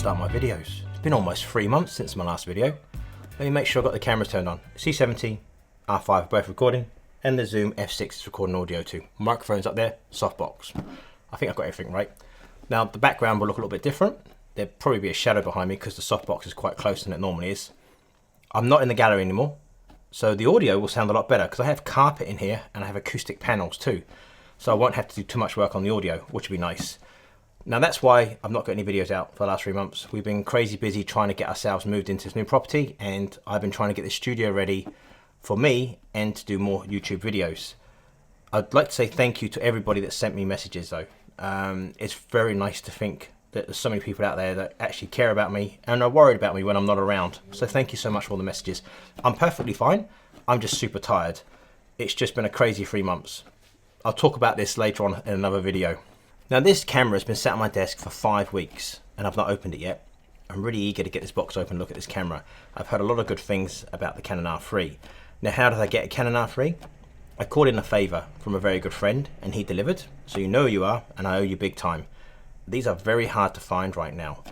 start my videos. It's been almost 3 months since my last video. Let me make sure I've got the cameras turned on. C70, R5 are both recording, and the Zoom F6 is recording audio too. Microphone's up there, softbox. I think I've got everything right. Now the background will look a little bit different. There'll probably be a shadow behind me because the softbox is quite closer than it normally is. I'm not in the gallery anymore, so the audio will sound a lot better because I have carpet in here and I have acoustic panels too. So I won't have to do too much work on the audio, which will be nice. Now that's why I've not got any videos out for the last 3 months. We've been crazy busy trying to get ourselves moved into this new property, and I've been trying to get the studio ready for me and to do more YouTube videos. I'd like to say thank you to everybody that sent me messages though. It's very nice to think that there's so many people out there that actually care about me and are worried about me when I'm not around. So thank you so much for all the messages. I'm perfectly fine. I'm just super tired. It's just been a crazy 3 months. I'll talk about this later on in another video. Now this camera has been sat on my desk for 5 weeks and I've not opened it yet. I'm really eager to get this box open and look at this camera. I've heard a lot of good things about the Canon R3. Now how did I get a Canon R3? I called in a favour from a very good friend and he delivered. So you know who you are and I owe you big time. These are very hard to find right now.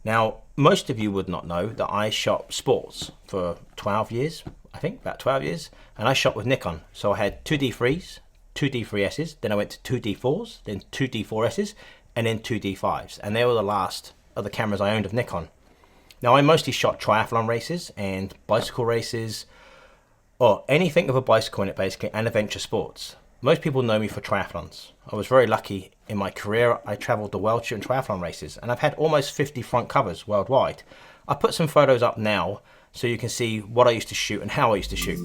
Now most of you would not know that I shot sports for 12 years, I think about 12 years. And I shot with Nikon. So I had two D3s. Two D3Ss, then I went to two D4s, then two D4Ss, and then two D5s. And they were the last of the cameras I owned of Nikon. Now I mostly shot triathlon races and bicycle races, or anything with a bicycle in it basically, and adventure sports. Most people know me for triathlons. I was very lucky in my career. I traveled the world shooting triathlon races, and I've had almost 50 front covers worldwide. I put some photos up now so you can see what I used to shoot and how I used to shoot.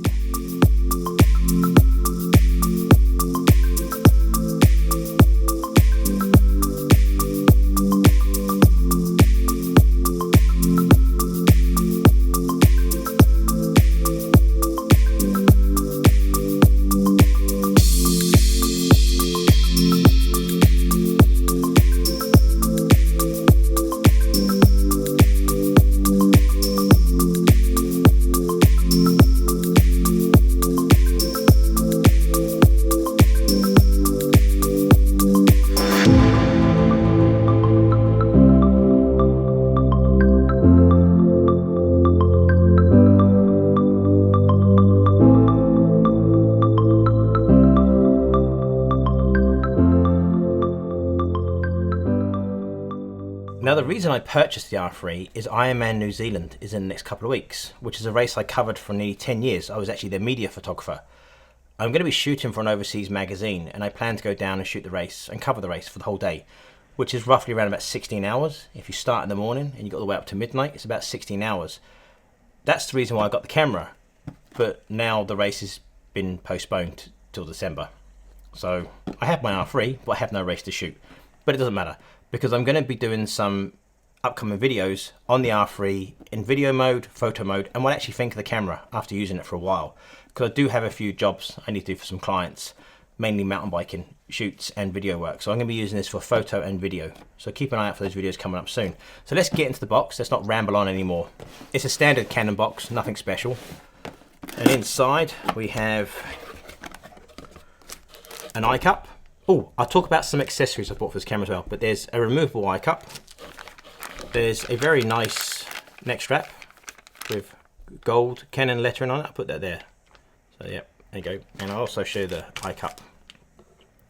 Now the reason I purchased the R3 is Ironman New Zealand is in the next couple of weeks, which is a race I covered for nearly 10 years. I was actually their media photographer. I'm going to be shooting for an overseas magazine and I plan to go down and shoot the race and cover the race for the whole day, which is roughly around about 16 hours. If you start in the morning and you got all the way up to midnight, it's about 16 hours. That's the reason why I got the camera, but now the race has been postponed till December. So I have my R3, but I have no race to shoot. But it doesn't matter, because I'm going to be doing some upcoming videos on the R3 in video mode, photo mode, and what I actually think of the camera after using it for a while. Because I do have a few jobs I need to do for some clients, mainly mountain biking shoots and video work. So I'm going to be using this for photo and video. So keep an eye out for those videos coming up soon. So let's get into the box. Let's not ramble on anymore. It's a standard Canon box, nothing special. And inside we have an eye cup. Oh, I'll talk about some accessories I bought for this camera as well, but there's a removable eye cup. There's a very nice neck strap with gold Canon lettering on it. I'll put that there. So yeah, there you go. And I'll also show you the eye cup.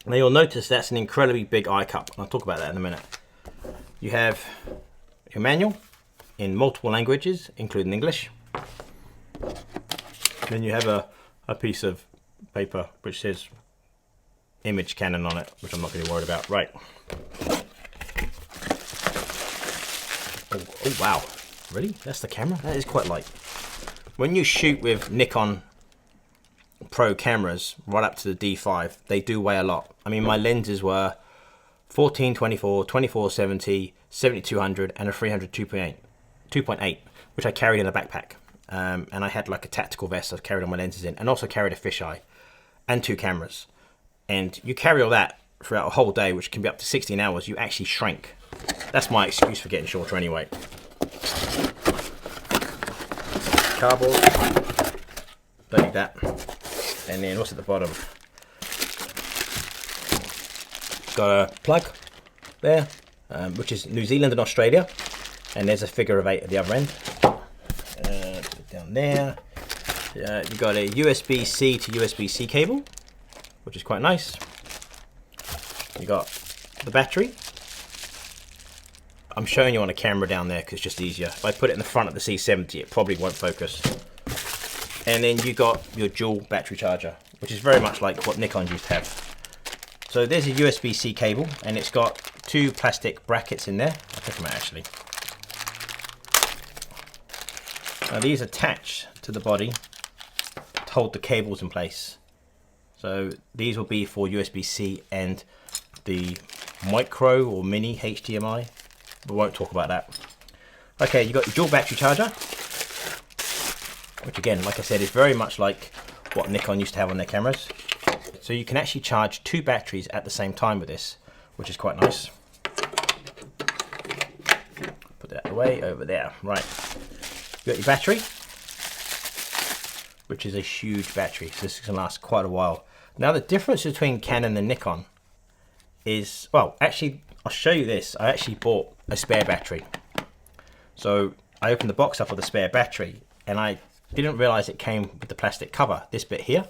Now you'll notice that's an incredibly big eye cup. I'll talk about that in a minute. You have your manual in multiple languages, including English. Then you have a piece of paper which says image Canon on it, which I'm not really worried about. Right. Oh wow, really? That's the camera? That is quite light. When you shoot with Nikon Pro cameras right up to the D5, they do weigh a lot. I mean, my lenses were 14-24, 24-70, 70-200, and a 300 2.8, which I carried in a backpack. And I had like a tactical vest I carried all my lenses in, and also carried a fisheye and 2 cameras. And you carry all that throughout a whole day, which can be up to 16 hours, you actually shrink. That's my excuse for getting shorter anyway. Cardboard. Don't need that. And then what's at the bottom? Got a plug there, which is New Zealand and Australia. And there's a figure of 8 at the other end. Put it down there. You've got a USB-C to USB-C cable, which is quite nice. You got the battery. I'm showing you on a camera down there because it's just easier. If I put it in the front of the C70, it probably won't focus. And then you got your dual battery charger, which is very much like what Nikon used to have. So there's a USB-C cable, and it's got 2 plastic brackets in there. I'll take them out actually. Now these attach to the body to hold the cables in place. So these will be for USB-C and the micro or mini HDMI. We won't talk about that. Okay, you got your dual battery charger, which again, like I said, is very much like what Nikon used to have on their cameras. So you can actually charge 2 batteries at the same time with this, which is quite nice. Put that away over there. Right, you got your battery, which is a huge battery, so this can last quite a while. Now the difference between Canon and Nikon is, well, actually I'll show you this. I actually bought a spare battery. So I opened the box up with a spare battery, and I didn't realize it came with the plastic cover, this bit here.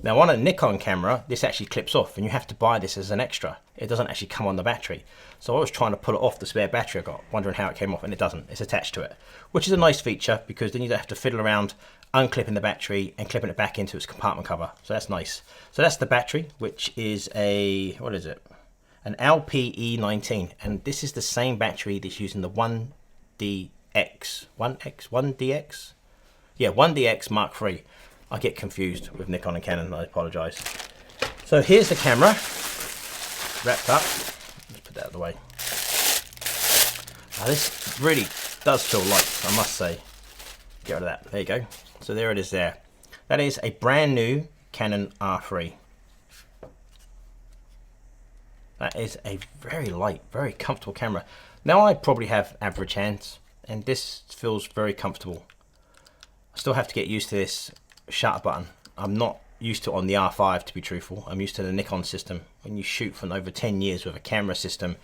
Now on a Nikon camera, this actually clips off, and you have to buy this as an extra. It doesn't actually come on the battery. So I was trying to pull it off the spare battery I got, wondering how it came off, and it doesn't. It's attached to it, which is a nice feature because then you don't have to fiddle around unclipping the battery and clipping it back into its compartment cover. So that's nice. So that's the battery, which is a, what is it? An LPE19, and this is the same battery that's using the 1DX. Yeah, 1DX Mark III. I get confused with Nikon and Canon, I apologize. So here's the camera, wrapped up. Let's put that out of the way. Now this really does feel light, I must say. Get rid of that, there you go. So there it is there. That is a brand new Canon R3. That is a very light, very comfortable camera. Now I probably have average hands, and this feels very comfortable. I still have to get used to this shutter button. I'm not used to it on the R5, to be truthful. I'm used to the Nikon system. When you shoot for over 10 years with a camera system,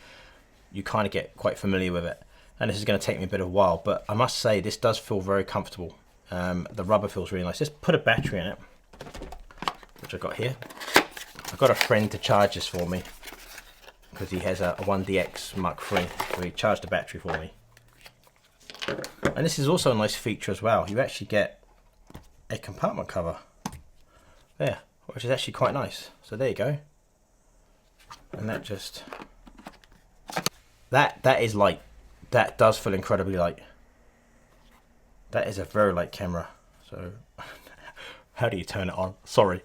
you kind of get quite familiar with it. And this is going to take me a bit of a while, but I must say this does feel very comfortable. The rubber feels really nice. Just put a battery in it, which I've got here. I've got a friend to charge this for me because he has a 1DX Mark III, so he charged the battery for me. And this is also a nice feature as well. You actually get a compartment cover there, which is actually quite nice. So there you go. And that just, that is light. That does feel incredibly light. That is a very light camera. So how do you turn it on? Sorry,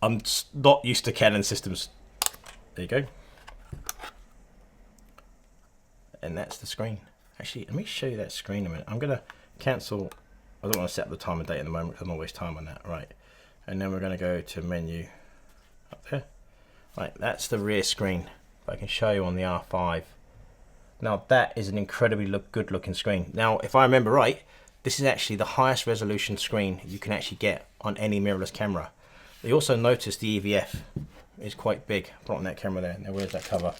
I'm not used to Canon systems. There you go. And that's the screen. Actually, let me show you that screen a minute. I'm gonna cancel. I don't want to set the time and date at the moment because I don't want to waste time on that. Right, and then we're going to go to menu up there. Right, that's the rear screen. If I can show you on the R5. Now that is an incredibly good looking screen. Now, if I remember right, this is actually the highest resolution screen you can actually get on any mirrorless camera. You also notice the EVF is quite big. Put on that camera there. Now where's that cover?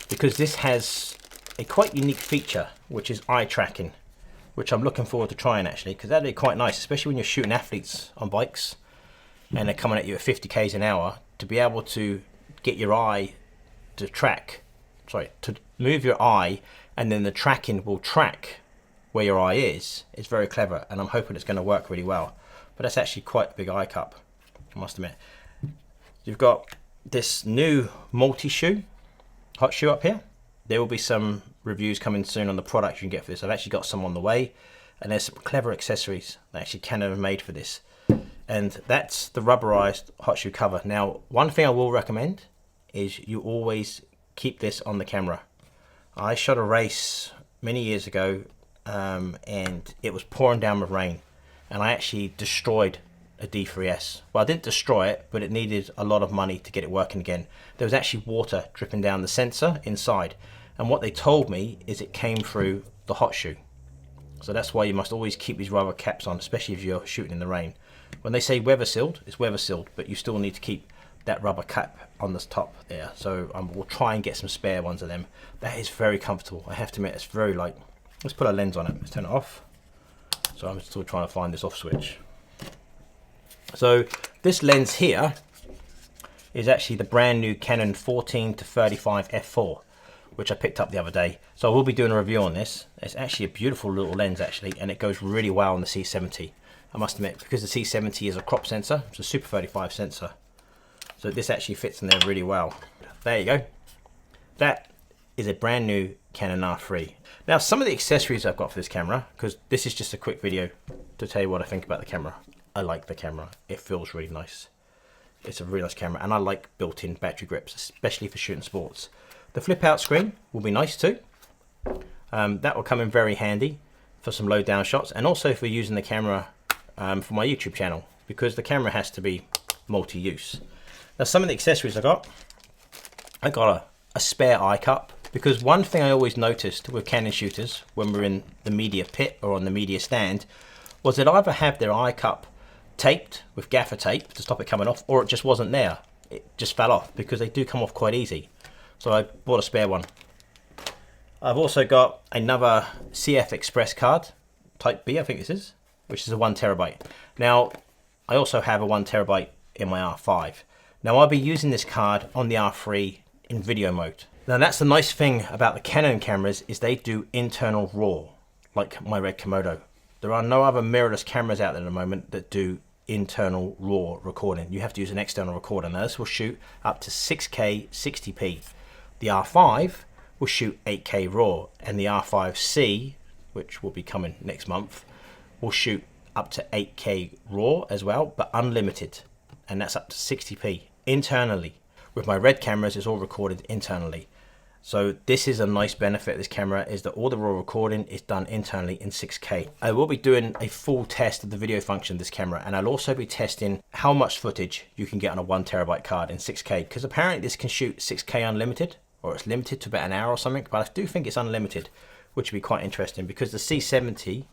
Because this has a quite unique feature, which is eye tracking, which I'm looking forward to trying actually, because that'd be quite nice, especially when you're shooting athletes on bikes and they're coming at you at 50 k's an hour, to be able to get your eye to track, to move your eye, and then the tracking will track where your eye is. It's very clever, and I'm hoping it's going to work really well. But that's actually quite a big eye cup, I must admit. You've got this new multi-shoe, hot shoe up here. There will be some reviews coming soon on the product you can get for this. I've actually got some on the way, and there's some clever accessories that actually Canon have made for this. And that's the rubberized hot shoe cover. Now, one thing I will recommend is you always keep this on the camera. I shot a race many years ago, and it was pouring down with rain, and I actually destroyed a D3S. Well, I didn't destroy it, but it needed a lot of money to get it working again. There was actually water dripping down the sensor inside, and what they told me is it came through the hot shoe. So that's why you must always keep these rubber caps on, especially if you're shooting in the rain. When they say weather sealed, it's weather sealed, but you still need to keep that rubber cap on the top there. So we'll try and get some spare ones of them. That is very comfortable. I have to admit, it's very light. Let's put a lens on it. Let's turn it off. So I'm still trying to find this off switch. So this lens here is actually the brand new Canon 14-35 f4, which I picked up the other day. So I will be doing a review on this. It's actually a beautiful little lens actually, and it goes really well on the C70. I must admit, because the C70 is a crop sensor, it's a Super 35 sensor. So this actually fits in there really well. There you go. That is a brand new Canon R3. Now some of the accessories I've got for this camera, because this is just a quick video to tell you what I think about the camera. I like the camera. It feels really nice. It's a really nice camera, and I like built-in battery grips, especially for shooting sports. The flip-out screen will be nice too. That will come in very handy for some low-down shots, and also for using the camera for my YouTube channel, because the camera has to be multi-use. Now some of the accessories I got a spare eye cup, because one thing I always noticed with Canon shooters when we're in the media pit or on the media stand was that either have their eye cup taped with gaffer tape to stop it coming off, or it just wasn't there. It just fell off, because they do come off quite easy. So I bought a spare one. I've also got another CF Express card, type B I think this is, which is a 1 terabyte. Now I also have a 1 terabyte in my R5. Now I'll be using this card on the R3 in video mode. Now that's the nice thing about the Canon cameras, is they do internal RAW, like my Red Komodo. There are no other mirrorless cameras out there at the moment that do internal RAW recording. You have to use an external recorder. Now this will shoot up to 6K 60p. The R5 will shoot 8K RAW, and the R5C, which will be coming next month, will shoot up to 8K RAW as well, but unlimited, and that's up to 60p internally. With my Red cameras, it's all recorded internally. So this is a nice benefit of this camera, is that all the raw recording is done internally in 6K. I will be doing a full test of the video function of this camera, and I'll also be testing how much footage you can get on a 1 terabyte card in 6K, because apparently this can shoot 6K unlimited, or it's limited to about an hour or something, but I do think it's unlimited, which would be quite interesting, because the C70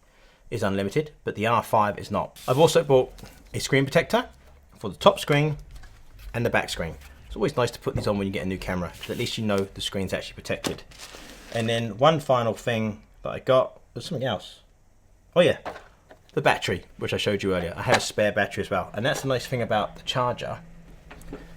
is unlimited, but the R5 is not. I've also bought a screen protector for the top screen and the back screen. It's always nice to put these on when you get a new camera, because at least you know the screen's actually protected. And then one final thing that I got was something else. Oh yeah, the battery, which I showed you earlier. I have a spare battery as well. And that's the nice thing about the charger,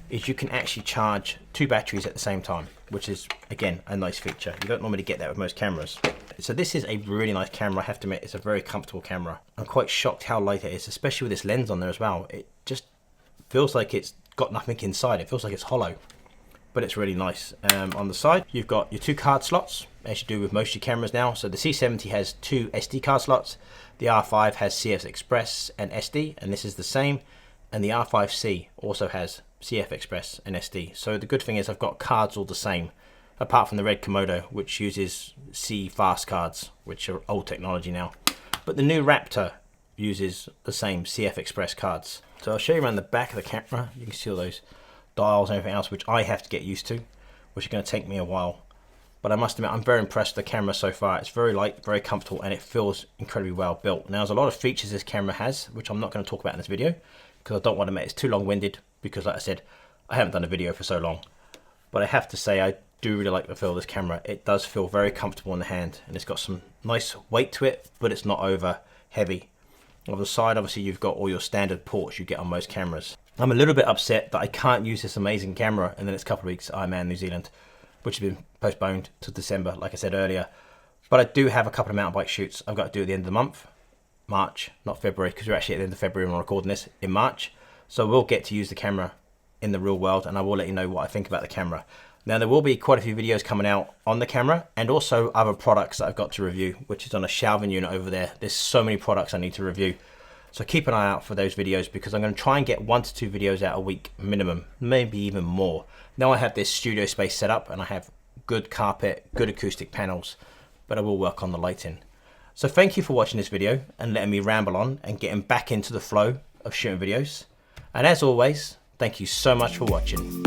is you can actually charge 2 batteries at the same time, which is, again, a nice feature. You don't normally get that with most cameras. So this is a really nice camera. I have to admit, it's a very comfortable camera. I'm quite shocked how light it is, especially with this lens on there as well. It just feels like it's got nothing inside. It feels like it's hollow, but it's really nice. On the side, you've got your 2 card slots, as you do with most of your cameras now. So the C70 has 2 SD card slots. The R5 has CF Express and SD, and this is the same. And the R5C also has CF Express and SD. So the good thing is I've got cards all the same, apart from the Red Komodo, which uses C fast cards, which are old technology now. But the new Raptor uses the same CF Express cards. So I'll show you around the back of the camera. You can see all those dials and everything else, which I have to get used to, which is going to take me a while. But I must admit, I'm very impressed with the camera so far. It's very light, very comfortable, and it feels incredibly well built. Now, there's a lot of features this camera has, which I'm not going to talk about in this video, because I don't want to make it too long-winded, because like I said, I haven't done a video for so long. But I have to say, I do really like the feel of this camera. It does feel very comfortable in the hand, and it's got some nice weight to it, but it's not over heavy. On the side, obviously, you've got all your standard ports you get on most cameras. I'm a little bit upset that I can't use this amazing camera in the next couple of weeks, Ironman New Zealand, which has been postponed to December, like I said earlier. But I do have a couple of mountain bike shoots I've got to do at the end of the month, March, not February, because we're actually at the end of February when I'm recording this in March. So we'll get to use the camera in the real world, and I will let you know what I think about the camera. Now, there will be quite a few videos coming out on the camera, and also other products that I've got to review, which is on a shelving unit over there. There's so many products I need to review. So keep an eye out for those videos, because I'm going to try and get 1 to 2 videos out a week minimum, maybe even more. Now I have this studio space set up, and I have good carpet, good acoustic panels, but I will work on the lighting. So thank you for watching this video and letting me ramble on and getting back into the flow of shooting videos. And as always, thank you so much for watching.